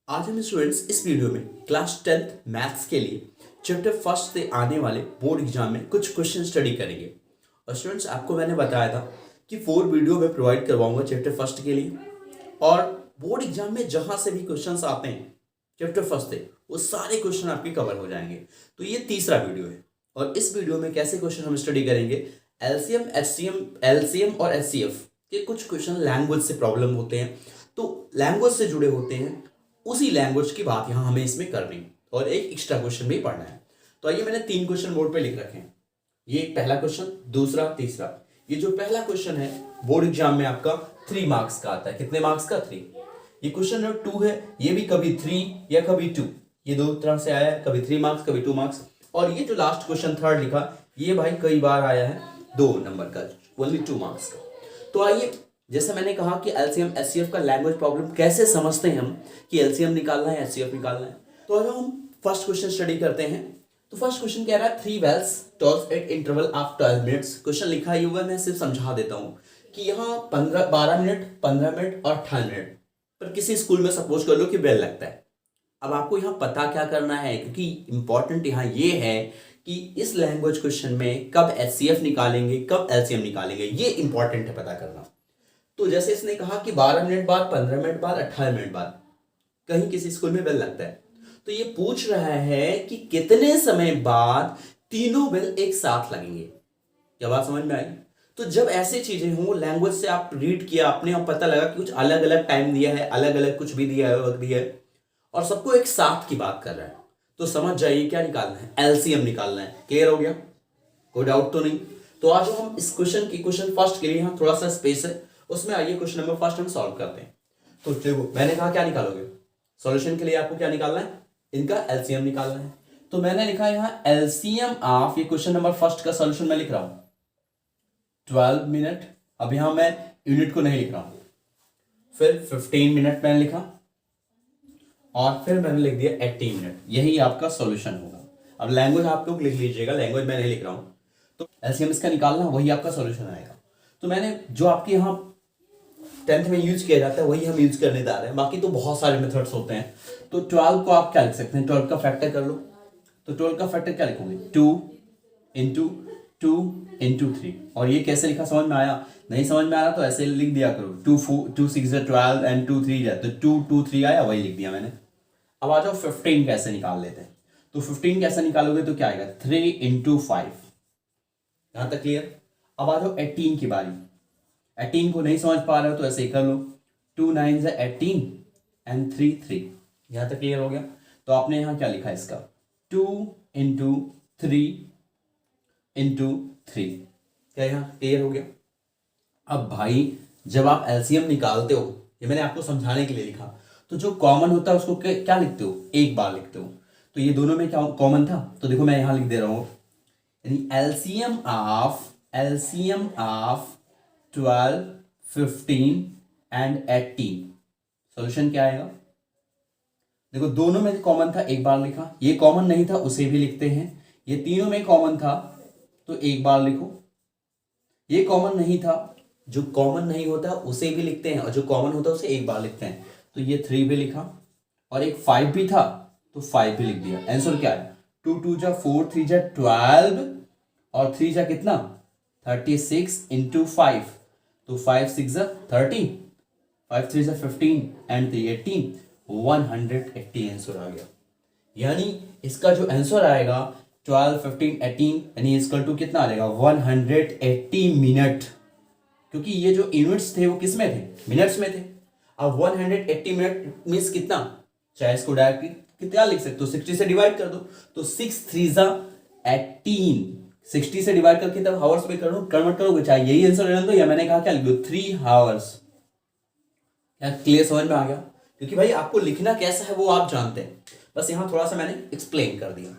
आज हम स्टूडेंट्स इस वीडियो में क्लास 10th मैथ्स के लिए चैप्टर फर्स्ट से आने वाले बोर्ड एग्जाम में कुछ क्वेश्चन स्टडी करेंगे। और स्टूडेंट्स आपको मैंने बताया था कि 4 वीडियो मैं प्रोवाइड करवाऊंगा चैप्टर फर्स्ट के लिए, और बोर्ड एग्जाम में जहां से भी क्वेश्चंस आते हैं चैप्टर फर्स्ट से वो सारे क्वेश्चन आपके कवर हो जाएंगे। तो ये तीसरा वीडियो है और इस वीडियो में कैसे क्वेश्चन हम स्टडी करेंगे, एलसीएम और एचसीएफ के कुछ क्वेश्चन लैंग्वेज से प्रॉब्लम होते हैं, तो लैंग्वेज से जुड़े होते हैं, उसी लैंग्वेज की बात यहाँ हमें इसमें करनी है और एक एक्स्ट्रा क्वेश्चन भी पढ़ना है। तो आइए मैंने 3 क्वेश्चन बोर्ड पे लिख रखे हैं। ये पहला क्वेश्चन, दूसरा, तीसरा। ये जो पहला क्वेश्चन है बोर्ड एग्जाम में आपका 3 मार्क्स का आता है। कितने मार्क्स का? 3। ये क्वेश्चन नंबर 2 है, ये भी कभी 3 या कभी 2, ये दो तरह से आया है, कभी 3 मार्क्स कभी 2 मार्क्स। और ये जो लास्ट क्वेश्चन थर्ड लिखा, ये भाई कई बार आया है 2 नंबर का, ओनली 2 मार्क्स का। तो आइए, जैसे मैंने कहा कि एलसीएम एचसीएफ का लैंग्वेज प्रॉब्लम कैसे समझते हैं हम कि एलसीएम निकालना है एचसीएफ निकालना है। तो अगर हम फर्स्ट क्वेश्चन स्टडी करते हैं तो फर्स्ट क्वेश्चन कह रहा है 3 wells toss at interval of 12 minutes। Question लिखा ही हुआ, मैं सिर्फ समझा देता हूँ कि यहाँ 12 मिनट, 15 मिनट और 18 मिनट पर किसी स्कूल में सपोज कर लो कि बेल लगता है। अब आपको यहाँ पता क्या करना है, क्योंकि इंपॉर्टेंट यहाँ ये है कि इस लैंग्वेज क्वेश्चन में कब एचसीएफ निकालेंगे कब एलसीएम निकालेंगे, ये इंपॉर्टेंट है पता करना। तो जैसे इसने कहा कि 12 मिनट बाद, 15 मिनट बाद, 18 मिनट बाद कहीं किसी स्कूल में बेल लगता है, तो ये पूछ रहा है कि कितने समय बाद तीनों बेल एक साथ लगेंगे। क्या बात समझ में आई? तो जब ऐसी चीजें हों, लैंग्वेज से आप रीड किया आपने और पता लगा कि कुछ अलग अलग टाइम दिया है, अलग अलग कुछ भी दिया है, वक्त दिया है और सबको एक साथ की बात कर रहा है, तो समझ जाइए क्या निकालना है, एलसीएम निकालना है। क्लियर हो गया? कोई डाउट तो नहीं? तो आज हम इस क्वेश्चन फर्स्ट के लिए यहाँ थोड़ा सा स्पेस है, उसमें आइए क्वेश्चन नंबर फर्स्ट हम सॉल्व करते हैं। तो देखो मैंने कहा क्या निकालोगे, सॉल्यूशन के लिए आपको क्या निकालना है, इनका एलसीएम निकालना है। तो मैंने लिखा यहाँ एलसीएम ऑफ, ये क्वेश्चन नंबर फर्स्ट का सॉल्यूशन मैं लिख रहा हूं 12 मिनट। अब यहां मैं यूनिट को नहीं लिख रहा हूं। फिर 15 मिनट मैंने लिखा और फिर मैंने लिख दिया 80 मिनट। यही आपका सॉल्यूशन होगा। अब लैंग्वेज आप लोग लिख लीजिएगा, लैंग्वेज मैं नहीं लिख रहा हूं। तो एलसीएम इसका निकालना, वही आपका सॉल्यूशन आएगा। तो मैंने जो आपके यहाँ 10th में यूज किया जाता है वही हम यूज करने जा रहे हैं, बाकी तो बहुत सारे मेथड्स होते हैं। तो 12 को आप क्या लिख सकते हैं, 12 का फैक्टर कर लो। तो 12 का फैक्टर क्या लिखोगे, 2 इंटू 2 इंटू 3। और ये कैसे लिखा समझ में आया? नहीं समझ में आ रहा तो ऐसे लिख दिया करो, 2 6 12 एंड 2 3 जाए तो 2 2 3 आया, वही लिख दिया मैंने। अब आ जाओ 15 कैसे निकाल लेते हैं। तो 15 कैसे निकालोगे तो क्या आएगा, 3 इंटू 5। यहां तक क्लियर? अब आ जाओ 18 की बारी। 18 को नहीं समझ पा रहे हो तो ऐसे ही कर लो, 2 9 से 18 एंड 3 3। यहां तक क्लियर हो गया? तो आपने यहां क्या लिखा इसका, 2 इंटू 3 इंटू 3। क्या यहां क्लियर हो गया? अब भाई जब आप एलसीएम निकालते हो, ये मैंने आपको समझाने के लिए लिखा, तो जो कॉमन होता है उसको क्या लिखते हो, एक बार लिखते हो। तो ये दोनों में क्या कॉमन था, तो देखो मैं यहां लिख दे रहा हूं, यानी एलसीएम ऑफ 12 15 एंड 18। सॉल्यूशन क्या आएगा? देखो दोनों में कॉमन था, एक बार लिखा। ये कॉमन नहीं था, उसे भी लिखते हैं। ये तीनों में कॉमन था तो एक बार लिखो। ये कॉमन नहीं था, जो कॉमन नहीं होता उसे भी लिखते हैं और जो कॉमन होता है उसे एक बार लिखते हैं। तो ये 3 भी लिखा और एक 5 भी था तो 5 भी लिख दिया। आंसर क्या है, 2 2 जा 4 3 जा 12 और 3 जा कितना 36 इंटू 5। तो 5 6 जा 30, 5 3 जा 15 एंड 3 18, 180 आंसर आ गया। यानी इसका जो आंसर आएगा 12 15 18 यानी इसका टू कितना आ जाएगा, 180 मिनट। क्योंकि ये जो यूनिट्स थे वो किस में थे, मिनट्स में थे। अब 180 मिनट मीन्स कितना, चाहे इसको डायरेक्ट कितना लिख सकते हो, 60 से डिवाइड कर दो। तो 6 3 जा 18, 60 से डिवाइड करके तब हावर्स में कन्वर्ट करोगे, चाहे यही आंसर रहने दो या मैंने कहा क्या लिख दो 3 हावर्स। क्या क्लियर समझ में आ गया? क्योंकि भाई आपको लिखना कैसा है वो आप जानते हैं, बस यहां थोड़ा सा मैंने एक्सप्लेन कर दिया।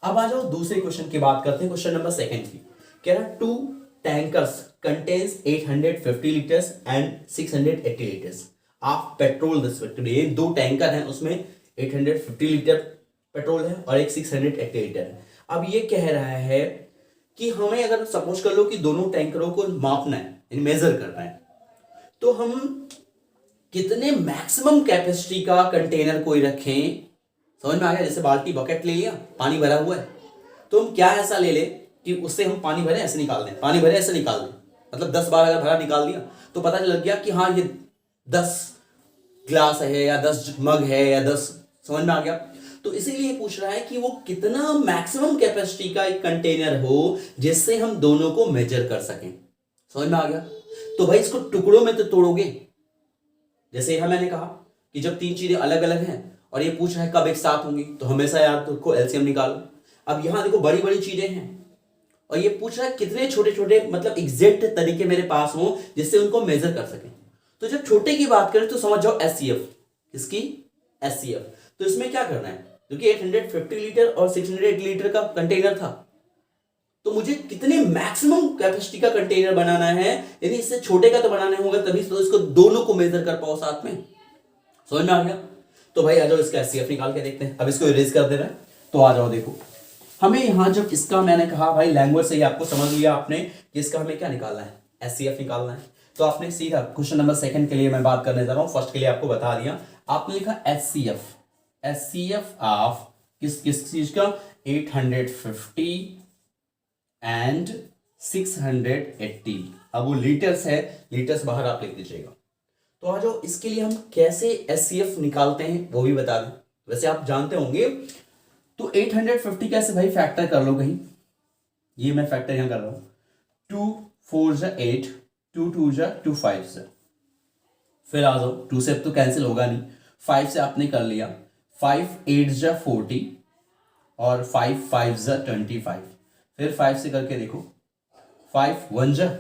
अब आ जाओ दूसरे क्वेश्चन की बात करते हैं, क्वेश्चन नंबर 2 की। कह रहा 2 tankers contains 850 litres and 680 litres of petrol respectively. ये 2 टैंकर हैं, उसमें 850 लीटर पेट्रोल है और एक 680 लीटर है। अब ये कह रहा है कि हमें अगर सपोज कर लो कि दोनों टैंकरों को मापना है, मेजर करना है, तो हम कितने मैक्सिमम कैपेसिटी का कंटेनर कोई रखें। समझ में आ गया? जैसे बाल्टी बकेट ले लिया, पानी भरा हुआ है, तो हम क्या ऐसा ले लें कि उससे हम पानी भरे ऐसे निकाल दें, पानी भरे ऐसे निकाल दें, मतलब 10 बार अगर भरा निकाल दिया तो पता लग गया कि हाँ ये 10 ग्लास है या 10 मग है या 10। समझ में आ गया? तो इसीलिए पूछ रहा है कि वो कितना मैक्सिमम कैपेसिटी का एक कंटेनर हो जिससे हम दोनों को मेजर कर सकें। समझ में आ गया? तो भाई इसको टुकड़ों में तो तोड़ोगे। जैसे यहां मैंने कहा कि जब तीन चीजें अलग अलग हैं और ये पूछ रहा है कब एक साथ होंगी, तो हमेशा यार तो उसको एलसीएम निकालो। अब यहां देखो बड़ी बड़ी चीजें हैं और ये पूछ रहा है कितने छोटे छोटे, मतलब एग्जैक्ट तरीके मेरे पास हो जिससे उनको मेजर कर सकें। तो जब छोटे की बात करें तो समझ जाओ एससीएफ। किसकी? एससीएफ। तो इसमें क्या करना है, क्योंकि 850 लीटर और 680 लीटर का कंटेनर था, तो मुझे कितने मैक्सिमम कैपेसिटी का कंटेनर बनाना है, यानी इससे छोटे का तो बनाना होगा, तभी तो इसको दोनों को मेजर कर पाओ साथ में। समझ में आ गया? तो भाई आ जाओ इसका एचसीएफ निकाल के देखते हैं। अब इसको इरेज कर दे रहा है, तो आ जाओ देखो हमें यहां जब इसका मैंने कहा भाई लैंग्वेज से ही आपको समझ लिया आपने कि इसका हमें क्या निकालना है, एचसीएफ निकालना है। तो आपने सीधा क्वेश्चन नंबर सेकंड के लिए मैं बात करने जा रहा हूं, फर्स्ट के लिए आपको बता दिया। आपने लिखा एचसीएफ, एचसीएफ ऑफ किस किस चीज का, 850 एंड 680। अब वो लीटर्स है, लीटर्स बाहर आप लिख दीजिएगा। तो आ जाओ इसके लिए हम कैसे एचसीएफ निकालते हैं वो भी बता दें। वैसे आप जानते होंगे, तो 850 कैसे भाई फैक्टर कर लो कहीं, ये मैं फैक्टर यहां कर रहा हूं, 2 4 जा 8, 2 2 जा 2 5 जा, फिर आ जाओ 2 से तो कैंसिल होगा नहीं, 5 से आपने कर लिया, 5 8 जा 40 और 5 5 जा 25, फिर 5 से करके देखो, 5 1 जा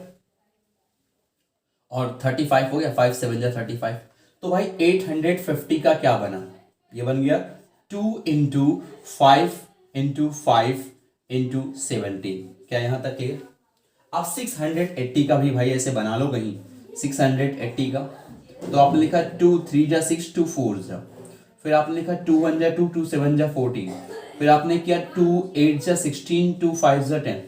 और 35 हो गया, 5 7 जा 35। तो भाई 850 का क्या बना, ये बन गया 2 इंटू 5 इंटू 5 इंटू 17। क्या यहां तक क्लियर? अब 680 का भी भाई ऐसे बना लो कहीं, 680 का, तो आपने लिखा 2 3 जा 6, 2 4 जा, फिर आपने लिखा 2 1 जा 2, 2 7 जा 14, फिर आपने किया 2 8 जा 16, 2 5 जा 10,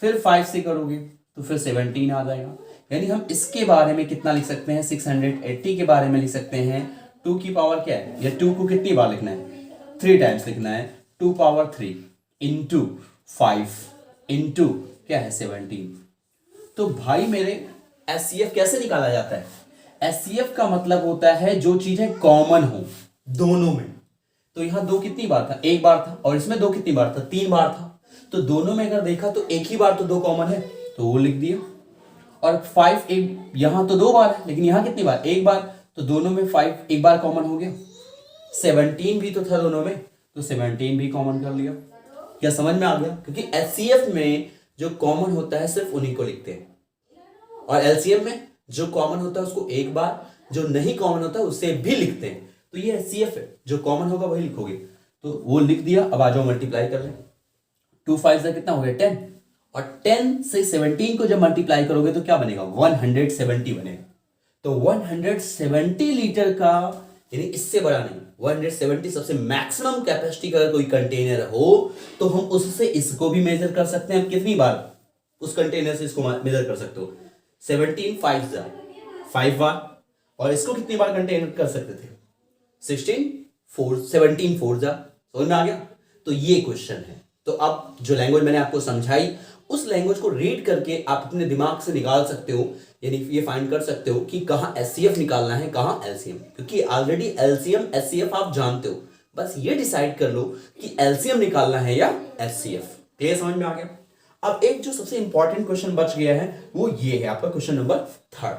फिर 5 से करोगे तो फिर 17 आ जाएगा। यानी हम इसके बारे में कितना लिख सकते हैं, 680 के बारे में लिख सकते हैं 2 की पावर क्या है, या 2 को कितनी बार लिखना है, 3 टाइम्स लिखना है, 2 पावर 3 इंटू 5 इंटू क्या है 17। तो भाई मेरे एचसीएफ कैसे निकाला जाता है, एचसीएफ का मतलब होता है जो चीजें कॉमन हो दोनों में। तो यहां 2 कितनी बार था, एक बार था, और इसमें 2 कितनी बार था, 3 बार था। तो दोनों में अगर देखा तो एक ही बार तो 2 कॉमन है, तो वो लिख दिया। और 5 एक यहां तो 2 बार है, लेकिन यहां कितनी बार, एक बार, तो दोनों में 5 एक बार कॉमन हो गया। 17 भी तो था दोनों में, तो 17 भी कॉमन कर लिया। क्या समझ में आ गया? क्योंकि एचसीएफ में जो कॉमन होता है सिर्फ उन्हीं को लिखते हैं, और एलसीएम में जो कॉमन होता है उसको एक बार, जो नहीं कॉमन होता है उसे भी लिखते हैं। तो ये एचसीएफ है, जो कॉमन होगा वही लिखोगे, तो वो लिख दिया। अब आ जाओ मल्टीप्लाई कर लें, 2 5 से कितना हो गया 10, और 10 से 17 को जब मल्टीप्लाई करोगे तो क्या बनेगा, 170 बनेगा। तो 170 लीटर का, यानी इससे बड़ा नहीं, 170 सबसे मैक्सिमम कैपेसिटी का कोई कंटेनर हो तो हम उससे इसको भी मेजर कर सकते हैं। कितनी बार उस कंटेनर से इसको मेजर कर सकते हो, 17 5 जा 5 बार, और इसको कितनी बार कंटेनर कर सकते थे, 16 4 17 4 जा। समझ में आ गया? तो ये क्वेश्चन है। तो अब जो लैंग्वेज मैंने आपको समझाई उस लैंग्वेज को रीड करके आप अपने दिमाग से निकाल सकते हो, यानी ये फाइंड कर सकते हो कि कहाँ एचसीएफ निकालना है, कहाँ एलसीएम, क्योंकि ऑलरेडी एलसीएम एचसीएफ आप जानते हो, बस ये डिसाइड कर लो कि एलसीएम निकालना है या एचसीएफ। क्लियर? समझ में आ गया? अब एक जो सबसे इंपॉर्टेंट क्वेश्चन बच गया है वो ये है आपका क्वेश्चन नंबर 3।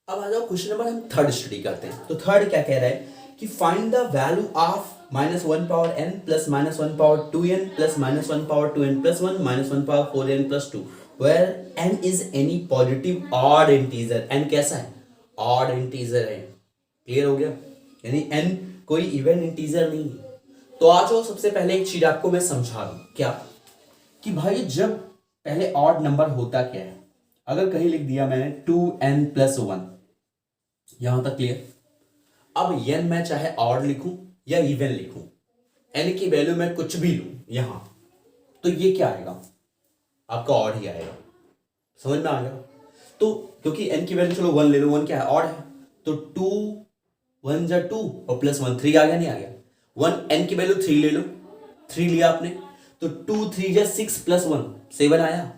अब आ जाओ क्वेश्चन नंबर हम 3 स्टडी करते हैं। तो 3 क्या कह रहा है कि find the value of -1 power n plus -1 power 2n plus -1 power 2n plus 1 -1 power 4n plus 2 where n is any positive odd integer। n कैसा है, odd integer है। क्लियर हो गया? यानी n कोई इवन इंटीजर नहीं है। तो आ जाओ सबसे पहले एक चीज आपको मैं समझा दूं, क्या कि भाई जब पहले ऑड नंबर होता क्या है, अगर कहीं लिख दिया मैंने 2n प्लस 1, यहां तक क्लियर। अब n मैं चाहे ऑड लिखूं या इवन लिखूं, n की वैल्यू मैं कुछ भी लूं यहां, तो ये क्या आएगा, आपका ऑड ही आएगा। समझ में आ गया? तो क्योंकि n की वैल्यू चलो 1 ले लो, 1 क्या है, ऑड है, तो 2 1 जा 2 और प्लस 1 3 आ गया, नहीं आ गया? 1 n की वैल्यू 3 ले लो, 3 लिया आपने तो 2 3 जा 6 प्लस 1 7 आया।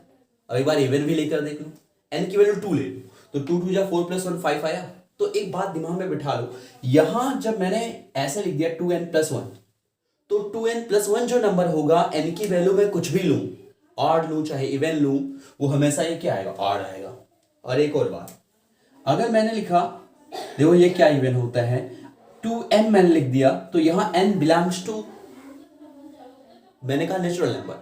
अब एक बार इवन भी लेकर देख लो, n की वैल्यू 2 ले लो तो 2 2 जा 4 प्लस 1 5 आया। तो एक बात दिमाग में बिठा लो, यहां जब मैंने ऐसे लिख दिया 2n प्लस 1, तो 2n प्लस 1 जो नंबर होगा n की वैल्यू में कुछ भी लूं, ऑड लूं चाहे इवन लूं, वो हमेशा ये क्या आएगा? ऑड आएगा। और एक और बात, अगर मैंने लिखा, देखो ये क्या इवन होता है, 2n मैंने लिख दिया तो यहां n बिलोंग्स टू, मैंने कहा नेचुरल नंबर,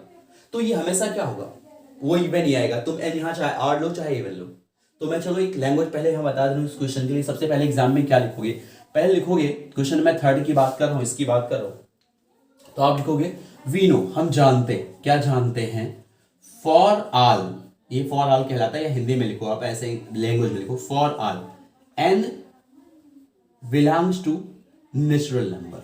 तो ये हमेशा क्या होगा? वो इवन ही आएगा। तुम n यहां चाहे ऑड लो चाहे इवन लो। तो मैं चलो एक लैंग्वेज पहले हम बता दूं इस क्वेश्चन के लिए। सबसे पहले एग्जाम में क्या लिखोगे? पहले लिखोगे, क्वेश्चन में थर्ड की बात कर रहा हूं, इसकी बात कर रहा हूं, तो आप लिखोगे वी नो, हम जानते, क्या जानते हैं, फॉर ऑल, ये फॉर ऑल कहलाता है, या हिंदी में लिखो आप, ऐसे लैंग्वेज में लिखो, for all n belongs to natural number,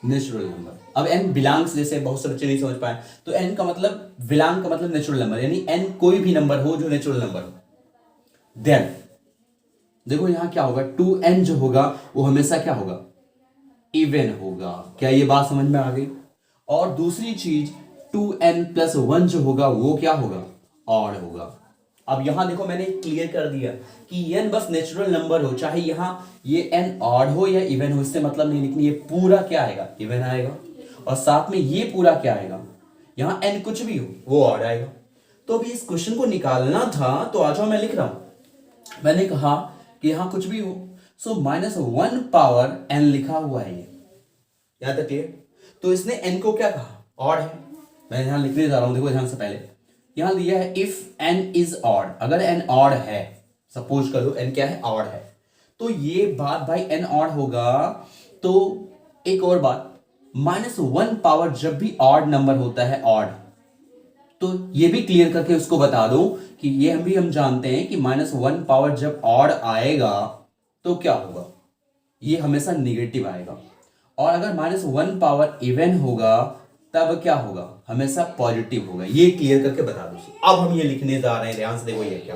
natural number. अब n बिलोंग्स, जैसे बहुत से बच्चे नहीं समझ पाए, तो n का मतलब, बिलोंग का मतलब नेचुरल नंबर, यानी n कोई भी नंबर हो जो नेचुरल नंबर हो। देन देखो यहां क्या होगा, 2n जो होगा वो हमेशा क्या होगा? इवन होगा। क्या ये बात समझ में आ गई? और दूसरी चीज 2n प्लस 1 जो होगा वो क्या होगा? ऑड होगा। अब यहां देखो मैंने क्लियर कर दिया कि n बस नेचुरल नंबर हो, चाहे यहां ये n ऑड हो या इवन हो, इससे मतलब नहीं लिखनी, ये पूरा क्या आएगा? इवन आएगा। और साथ में ये पूरा क्या आएगा? यहां n कुछ भी हो वो ऑड आएगा। तो अभी इस क्वेश्चन को निकालना था, तो आ जाओ मैं लिख रहा हूं। मैंने कहा कि यहां कुछ भी हो, सो -1 पावर n लिखा हुआ है, ये यहां तक क्लियर? तो इसने n को क्या कहा? ऑड है। मैं यहां लिखने जा रहा हूं, देखो ध्यान से, पहले यहां दिया है इफ n इज ऑड, अगर n ऑड है, सपोज करो n क्या है? ऑड है, तो ये बात भाई n ऑड होगा। तो एक और बात, -1 पावर जब भी ऑड नंबर होता है, ऑड, तो ये भी क्लियर करके उसको बता दो कि ये हम जानते हैं कि -1 पावर जब ऑड आएगा तो क्या होगा? ये हमेशा निगेटिव आएगा। और अगर -1 पावर इवन होगा तब क्या होगा? हमेशा पॉजिटिव होगा। ये क्लियर करके बता दो। अब हम ये लिखने जा रहे हैं, ध्यान से देखो ये क्या,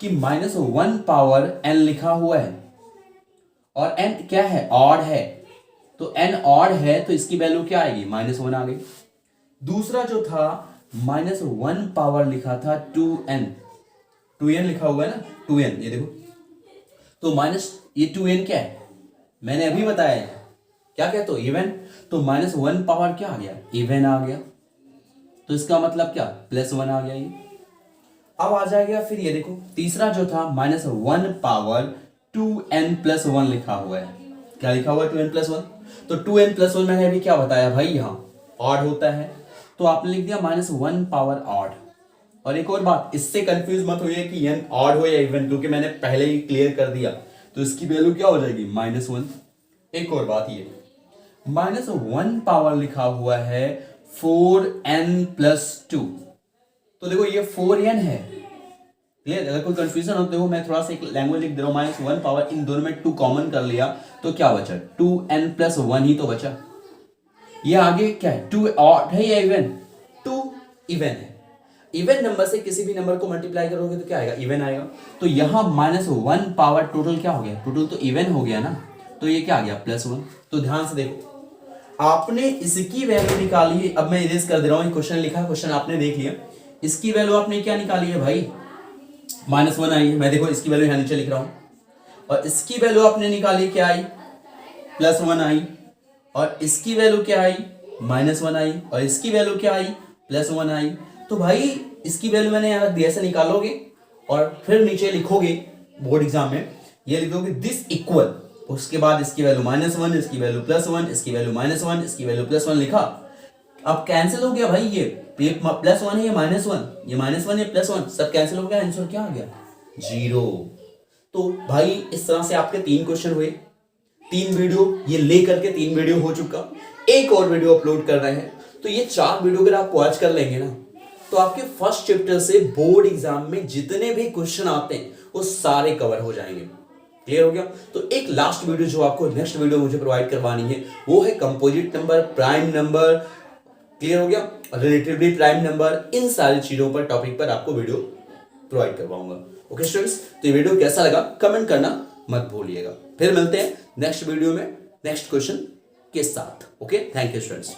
कि -1 पावर n लिखा हुआ है और n क्या है? ऑड है, तो n ऑड है तो इसकी वैल्यू क्या आएगी? -1 आ गई। दूसरा जो था -1 पावर लिखा था 2n, 2n लिखा हुआ है ना, 2n, ये देखो, तो ये 2n क्या है? मैंने अभी बताया है, क्या कहते हो? इवन। तो -1 पावर क्या आ गया? इवन आ गया। तो इसका मतलब क्या? +1 आ गया ये। अब आ जाएगा फिर ये देखो, तीसरा जो था -1 पावर 2n प्लस 1 लिखा हुआ है। क्या लिखा हुआ है? 2n plus 1। तो 2n प्लस 1 मैंने अभी क्या बताया भाई? यहां ऑड होता है, तो आपने लिख दिया -1 पावर ऑड। और एक और बात, इससे कंफ्यूज मत होइए कि n ऑड हो या इवन, क्योंकि मैंने पहले ही क्लियर कर दिया, तो इसकी वैल्यू क्या हो जाएगी? -1। एक और बात, ये -1 पावर लिखा हुआ है 4n प्लस 2, तो देखो ये 4n है, क्लियर? अगर कोई कंफ्यूजन हो तो देखो मैं थोड़ा सा एक लैंग्वेज लिख दे रहा हूं, -1 पावर, इन दोनों में 2 कॉमन कर लिया तो क्या बचा? 2n प्लस 1 ही तो बचा। ये आगे क्या है? 2 ऑड है या इवन? 2 इवन है। इवन नंबर से किसी भी नंबर को मल्टीप्लाई करोगे तो क्या आएगा? इवन आएगा। तो यहां -1 पावर टोटल क्या हो गया? टोटल तो इवन हो गया ना, तो ये क्या आ गया? +1। तो ध्यान से देखो, आपने इसकी वैल्यू निकाली है। अब मैं इरेज कर दे रहा हूं, क्वेश्चन लिखा, क्वेश्चन आपने देख लिया, इसकी वैल्यू आपने क्या निकाली है भाई? -1 आई है। मैं देखो इसकी वैल्यू यहां नीचे लिख रहा हूं, और इसकी वैल्यू आपने निकाली, क्या आई? +1 आई। और इसकी वैल्यू क्या आई? -1 आई। और इसकी वैल्यू क्या आई? +1 आई। तो भाई इसकी वैल्यू मैंने यहां रख दी, ऐसे निकालोगे और फिर नीचे लिखोगे बोर्ड एग्जाम में, ये लिखोगे दिस इक्वल, उसके बाद इसकी वैल्यू -1, इसकी वैल्यू +1, इसकी वैल्यू -1, इसकी वैल्यू +1 लिखा। अब कैंसिल हो गया भाई, ये +1 है, ये -1, ये -1 है, +1 सब कैंसिल हो गया, आंसर क्या आ गया? 0। तो भाई इस तरह से आपके 3 क्वेश्चन हुए, 3 वीडियो ये लेकर के 3 वीडियो हो चुका, एक और वीडियो अपलोड कर रहे हैं। तो ये 4 वीडियो अगर आप वॉच कर लेंगे ना, तो आपके फर्स्ट चैप्टर से बोर्ड एग्जाम में जितने भी क्वेश्चन आते हैं वो सारे कवर हो जाएंगे। क्लियर हो गया? तो एक लास्ट वीडियो जो आपको नेक्स्ट वीडियो मुझे प्रोवाइड करवानी है वो है composite number, prime number, clear हो गया, रिलेटिवली प्राइम नंबर, इन सारी चीजों पर, टॉपिक पर आपको वीडियो प्रोवाइड करवाऊंगा। ओके स्टूडेंट्स, तो ये वीडियो कैसा लगा कमेंट करना मत भूलिएगा। फिर मिलते हैं नेक्स्ट वीडियो में नेक्स्ट क्वेश्चन के साथ। Okay, thank you students.